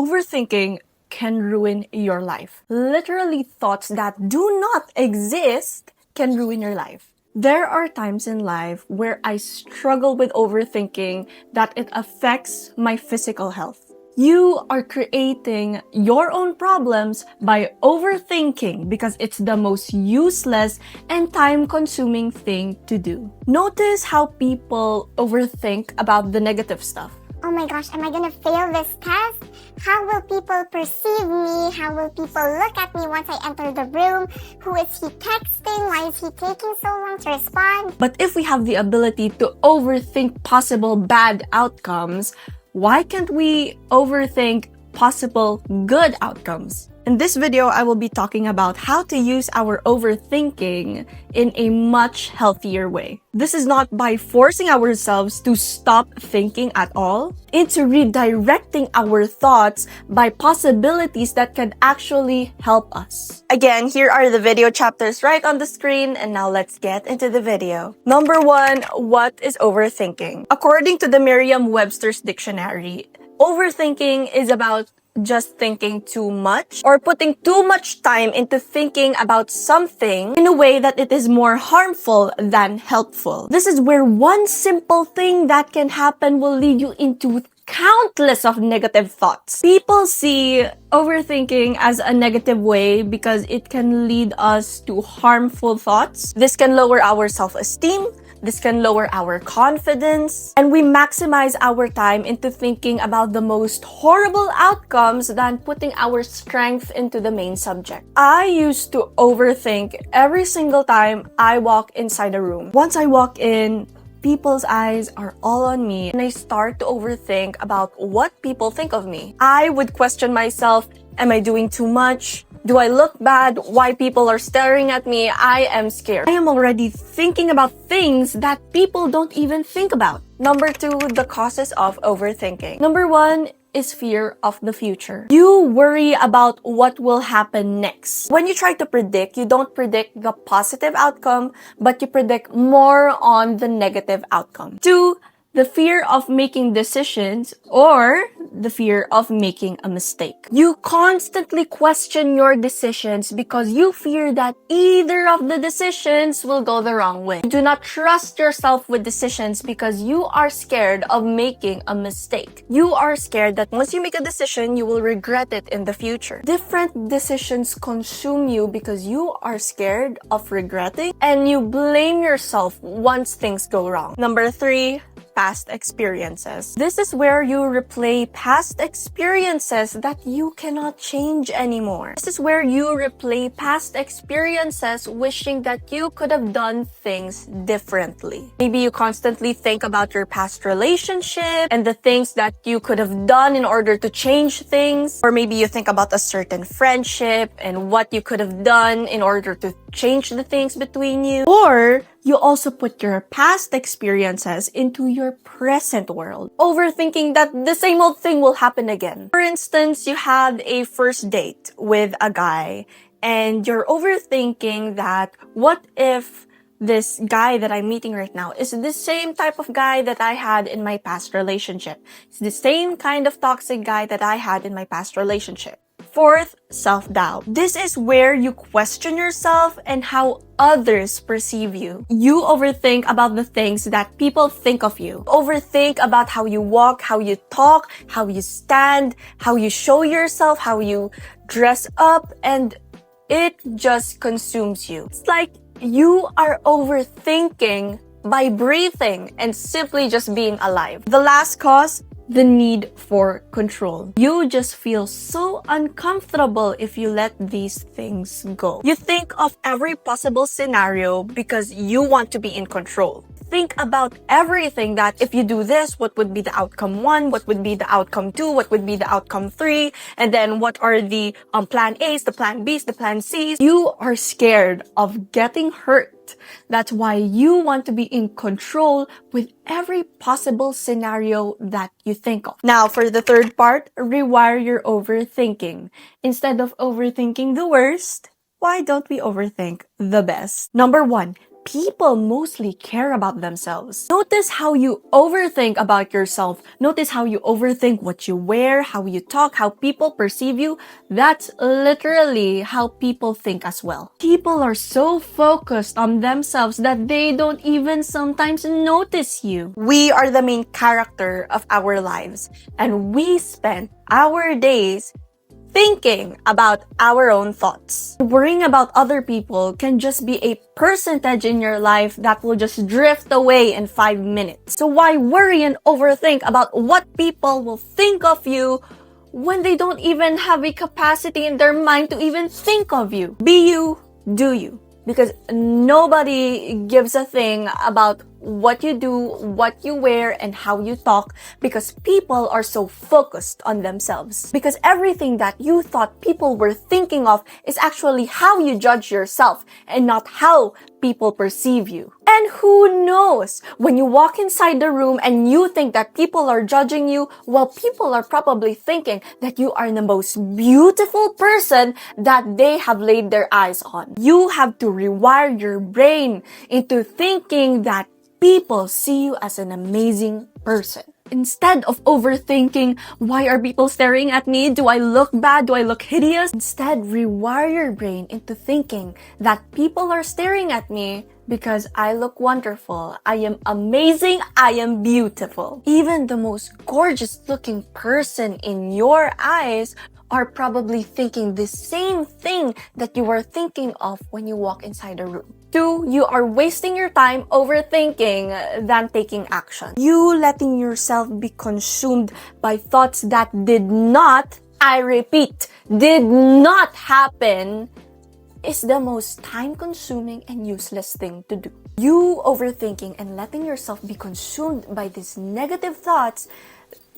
overthinking can ruin your life. Literally, thoughts that do not exist can ruin your life. There are times in life where I struggle with overthinking that it affects my physical health. You are creating your own problems by overthinking because it's the most useless and time-consuming thing to do. Notice how people overthink about the negative stuff. Oh my gosh, am I gonna fail this test? How will people perceive me? How will people look at me once I enter the room? Who is he texting? Why is he taking so long to respond? But if we have the ability to overthink possible bad outcomes, why can't we overthink possible good outcomes? In this video, I will be talking about how to use our overthinking in a much healthier way. This is not by forcing ourselves to stop thinking at all, it's redirecting our thoughts by possibilities that can actually help us. Again, here are the video chapters right on the screen, and now let's get into the video. Number 1, what is overthinking? According to the Merriam-Webster's dictionary, overthinking is about just thinking too much or putting too much time into thinking about something in a way that it is more harmful than helpful. This is where one simple thing that can happen will lead you into countless of negative thoughts. People see overthinking as a negative way because it can lead us to harmful thoughts. This can lower our self-esteem. This can lower our confidence, and we maximize our time into thinking about the most horrible outcomes than putting our strength into the main subject. I used to overthink every single time I walk inside a room. Once I walk in, people's eyes are all on me, and I start to overthink about what people think of me. I would question myself, am I doing too much? Do I look bad? Why people are staring at me? I am scared. I am already thinking about things that people don't even think about. Number 2, the causes of overthinking. Number 1 is fear of the future. You worry about what will happen next. When you try to predict, you don't predict the positive outcome, but you predict more on the negative outcome. 2, the fear of making decisions or the fear of making a mistake. You constantly question your decisions because you fear that either of the decisions will go the wrong way. You do not trust yourself with decisions because you are scared of making a mistake. You are scared that once you make a decision, you will regret it in the future. Different decisions consume you because you are scared of regretting and you blame yourself once things go wrong. Number 3, past experiences. This is where you replay past experiences that you cannot change anymore. This is where you replay past experiences wishing that you could have done things differently. Maybe you constantly think about your past relationship and the things that you could have done in order to change things. Or maybe you think about a certain friendship and what you could have done in order to change the things between you. Or you also put your past experiences into your present world, overthinking that the same old thing will happen again. For instance, you had a first date with a guy and you're overthinking that what if this guy that I'm meeting right now is the same type of guy that I had in my past relationship. It's the same kind of toxic guy that I had in my past relationship. 4th, self-doubt. This is where you question yourself and how others perceive you. You overthink about the things that people think of you. Overthink about how you walk, how you talk, how you stand, how you show yourself, how you dress up, and it just consumes you. It's like you are overthinking by breathing and simply just being alive. The last cause, the need for control. You just feel so uncomfortable if you let these things go. You think of every possible scenario because you want to be in control. Think about everything that if you do this, what would be the outcome 1, what would be the outcome 2, what would be the outcome 3, and then what are the plan A's, the plan B's, the plan C's. You are scared of getting hurt. That's why you want to be in control with every possible scenario that you think of. Now, for the 3rd part, rewire your overthinking. Instead of overthinking the worst, why don't we overthink the best? Number 1, people mostly care about themselves. Notice how you overthink about yourself. Notice how you overthink what you wear, how you talk, how people perceive you. That's literally how people think as well. People are so focused on themselves that they don't even sometimes notice you. We are the main character of our lives, and we spend our days thinking about our own thoughts. Worrying about other people can just be a percentage in your life that will just drift away in 5 minutes. So why worry and overthink about what people will think of you when they don't even have a capacity in their mind to even think of you? Be you, do you. Because nobody gives a thing about what you do, what you wear, and how you talk, because people are so focused on themselves. Because everything that you thought people were thinking of is actually how you judge yourself and not how people perceive you. And who knows, when you walk inside the room and you think that people are judging you, well, people are probably thinking that you are the most beautiful person that they have laid their eyes on. You have to rewire your brain into thinking that people see you as an amazing person. Instead of overthinking, why are people staring at me? Do I look bad? Do I look hideous? Instead, rewire your brain into thinking that people are staring at me because I look wonderful. I am amazing. I am beautiful. Even the most gorgeous looking person in your eyes are probably thinking the same thing that you are thinking of when you walk inside a room. 2, you are wasting your time overthinking than taking action. You letting yourself be consumed by thoughts that did not, I repeat, did not happen is the most time-consuming and useless thing to do. You overthinking and letting yourself be consumed by these negative thoughts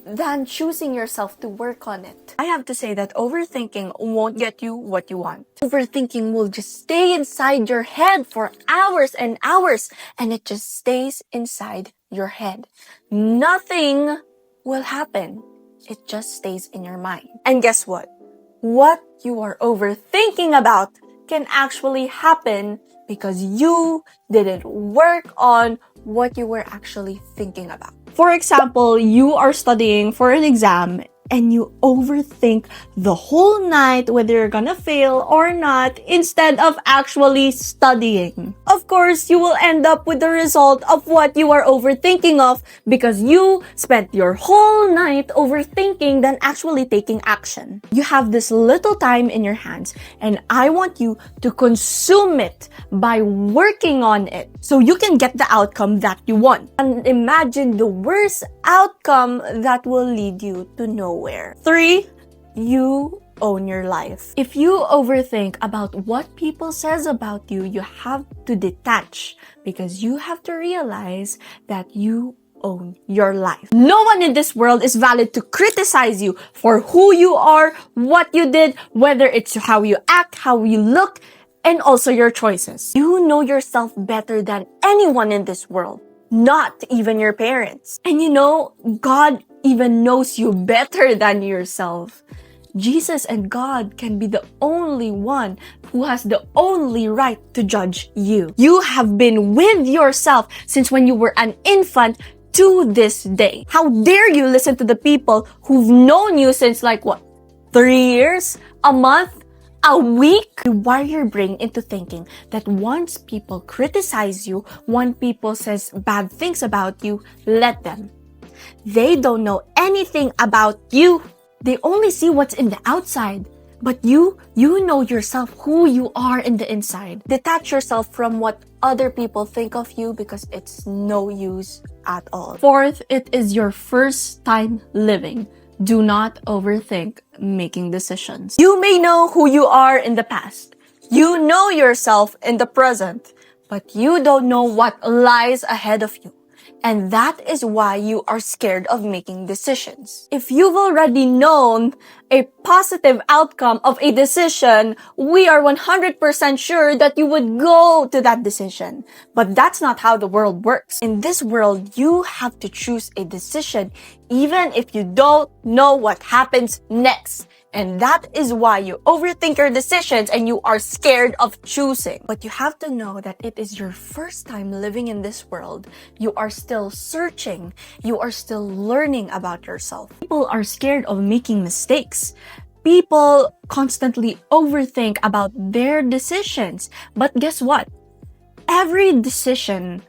than choosing yourself to work on it. I have to say that overthinking won't get you what you want. Overthinking will just stay inside your head for hours and hours, and it just stays inside your head. Nothing will happen. It just stays in your mind. And guess what? What you are overthinking about can actually happen because you didn't work on what you were actually thinking about. For example, you are studying for an exam and you overthink the whole night whether you're gonna fail or not instead of actually studying. Of course, you will end up with the result of what you are overthinking of because you spent your whole night overthinking than actually taking action. You have this little time in your hands and I want you to consume it by working on it so you can get the outcome that you want. And imagine the worst outcome that will lead you to nowhere. 3, you own your life. If you overthink about what people says about you, you have to detach because you have to realize that you own your life. No one in this world is valid to criticize you for who you are, what you did, whether it's how you act, how you look, and also your choices. You know yourself better than anyone in this world, not even your parents. And you know, God even knows you better than yourself. Jesus and God can be the only one who has the only right to judge you. You have been with yourself since when you were an infant to this day. How dare you listen to the people who've known you since 3 years, a month, a week? You wire your brain into thinking that once people criticize you, when people says bad things about you, let them. They don't know anything about you. They only see what's in the outside. But you know yourself who you are in the inside. Detach yourself from what other people think of you because it's no use at all. 4th, it is your first time living. Do not overthink making decisions. You may know who you are in the past. You know yourself in the present, but you don't know what lies ahead of you. And that is why you are scared of making decisions. If you've already known a positive outcome of a decision, we are 100% sure that you would go to that decision. But that's not how the world works. In this world, you have to choose a decision even if you don't know what happens next. And that is why you overthink your decisions and you are scared of choosing. But you have to know that it is your first time living in this world. You are still searching. You are still learning about yourself. People are scared of making mistakes. People constantly overthink about their decisions. But guess what? Every decision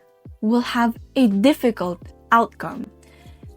will have a difficult outcome.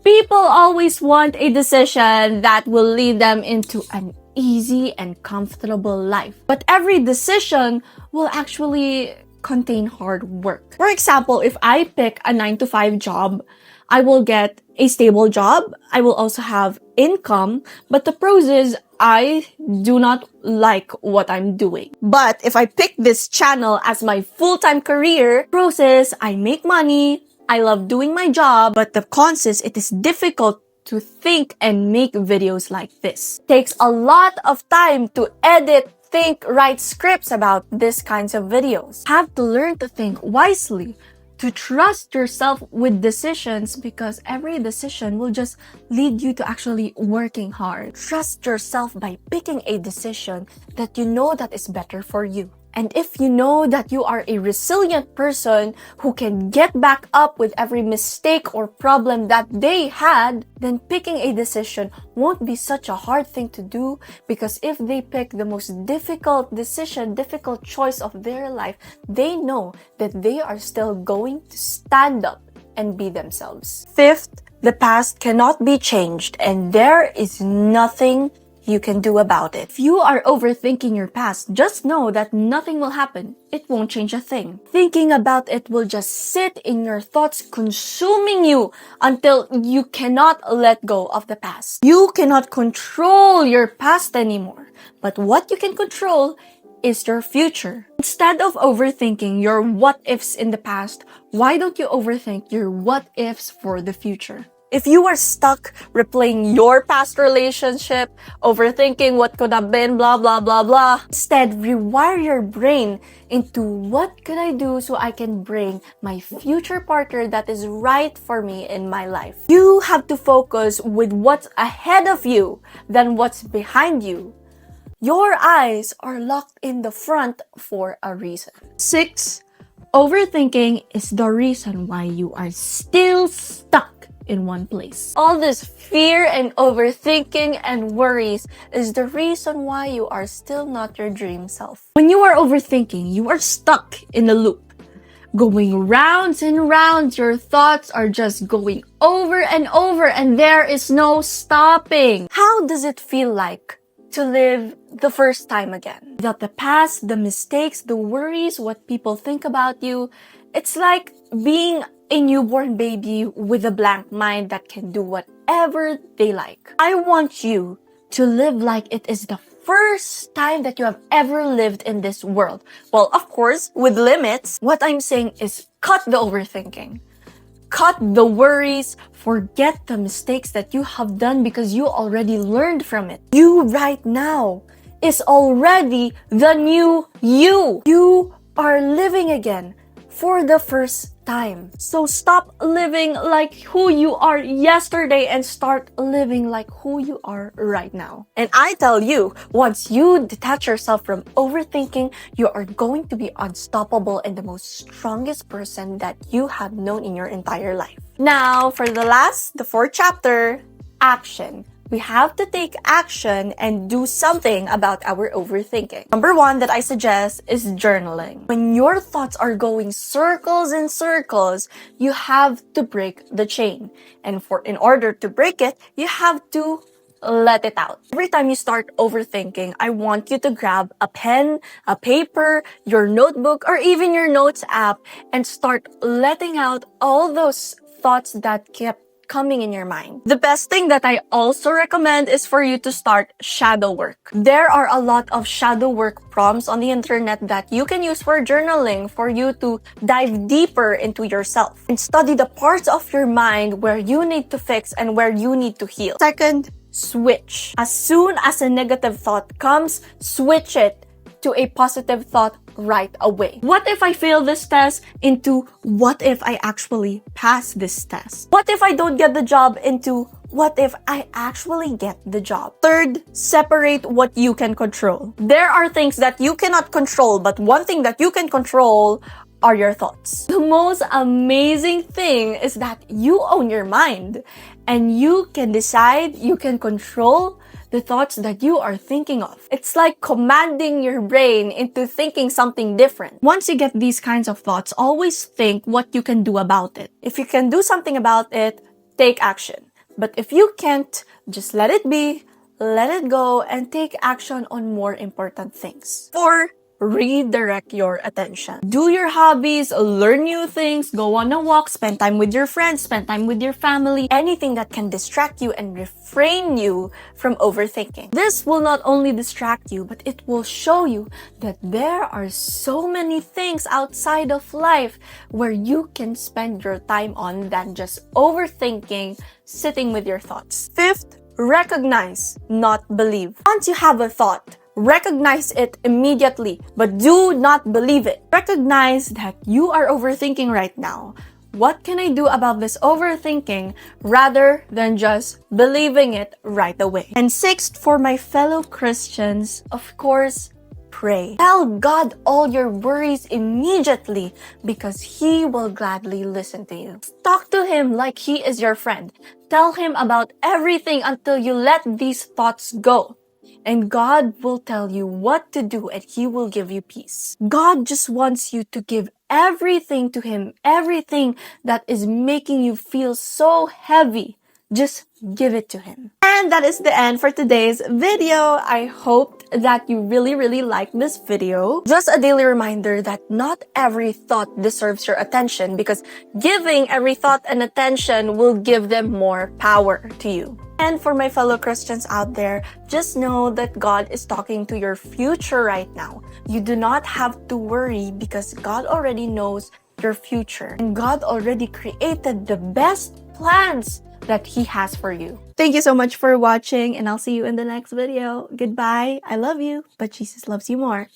People always want a decision that will lead them into an easy and comfortable life. But every decision will actually contain hard work. For example, if I pick a 9-to-5 job, I will get a stable job. I will also have income. But the pros is I do not like what I'm doing. But if I pick this channel as my full-time career, pros is I make money. I love doing my job, but the cons is it is difficult to think and make videos like this. It takes a lot of time to edit, think, write scripts about these kinds of videos. You have to learn to think wisely, to trust yourself with decisions because every decision will just lead you to actually working hard. Trust yourself by picking a decision that you know that is better for you. And if you know that you are a resilient person who can get back up with every mistake or problem that they had, then picking a decision won't be such a hard thing to do, because if they pick the most difficult decision, difficult choice of their life, they know that they are still going to stand up and be themselves. Fifth, the past cannot be changed and there is nothing you can do about it. If you are overthinking your past, just know that nothing will happen. It won't change a thing. Thinking about it will just sit in your thoughts, consuming you until you cannot let go of the past. You cannot control your past anymore, but what you can control is your future. Instead of overthinking your what ifs in the past, why don't you overthink your what ifs for the future? If you are stuck replaying your past relationship, overthinking what could have been, blah, blah, blah, blah, instead, rewire your brain into what could I do so I can bring my future partner that is right for me in my life. You have to focus with what's ahead of you than what's behind you. Your eyes are locked in the front for a reason. 6, overthinking is the reason why you are still stuck in one place. All this fear and overthinking and worries is the reason why you are still not your dream self. When you are overthinking, you are stuck in a loop. Going rounds and rounds, your thoughts are just going over and over and there is no stopping. How does it feel like to live the first time again? Without the past, the mistakes, the worries, what people think about you, it's like being a newborn baby with a blank mind that can do whatever they like. I want you to live like it is the first time that you have ever lived in this world. Well, of course, with limits. What I'm saying is cut the overthinking. Cut the worries. Forget the mistakes that you have done because you already learned from it. You right now is already the new you. You are living again for the first time. So stop living like who you are yesterday and start living like who you are right now. And I tell you, once you detach yourself from overthinking, you are going to be unstoppable and the most strongest person that you have known in your entire life. Now, for the fourth chapter, action. We have to take action and do something about our overthinking. Number 1 that I suggest is journaling. When your thoughts are going circles and circles, you have to break the chain. And in order to break it, you have to let it out. Every time you start overthinking, I want you to grab a pen, a paper, your notebook, or even your notes app and start letting out all those thoughts that kept coming in your mind. The best thing that I also recommend is for you to start shadow work. There are a lot of shadow work prompts on the internet that you can use for journaling for you to dive deeper into yourself and study the parts of your mind where you need to fix and where you need to heal. Second, switch. As soon as a negative thought comes, switch it to a positive thought right away. What if I fail this test into what if I actually pass this test? What if I don't get the job into what if I actually get the job? Third, separate what you can control. There are things that you cannot control, but one thing that you can control are your thoughts. The most amazing thing is that you own your mind and you can decide, you can control the thoughts that you are thinking of. It's like commanding your brain into thinking something different. Once you get these kinds of thoughts, always think what you can do about it. If you can do something about it, take action. But if you can't, just let it be, let it go, and take action on more important things. 4, redirect your attention. Do your hobbies, learn new things, go on a walk, spend time with your friends, spend time with your family, anything that can distract you and refrain you from overthinking. This will not only distract you, but it will show you that there are so many things outside of life where you can spend your time on than just overthinking, sitting with your thoughts. 5th, recognize, not believe. Once you have a thought, recognize it immediately, but do not believe it. Recognize that you are overthinking right now. What can I do about this overthinking rather than just believing it right away? And 6th, for my fellow Christians, of course, pray. Tell God all your worries immediately because He will gladly listen to you. Talk to Him like He is your friend. Tell Him about everything until you let these thoughts go. And God will tell you what to do and He will give you peace. God just wants you to give everything to Him, everything that is making you feel so heavy. Just give it to Him. And that is the end for today's video. I hope that you really liked this video. Just a daily reminder that not every thought deserves your attention because giving every thought and attention will give them more power to you. And for my fellow Christians out there, just know that God is talking to your future right now. You do not have to worry because God already knows your future. And God already created the best plans that He has for you. Thank you so much for watching and I'll see you in the next video. Goodbye. I love you, but Jesus loves you more.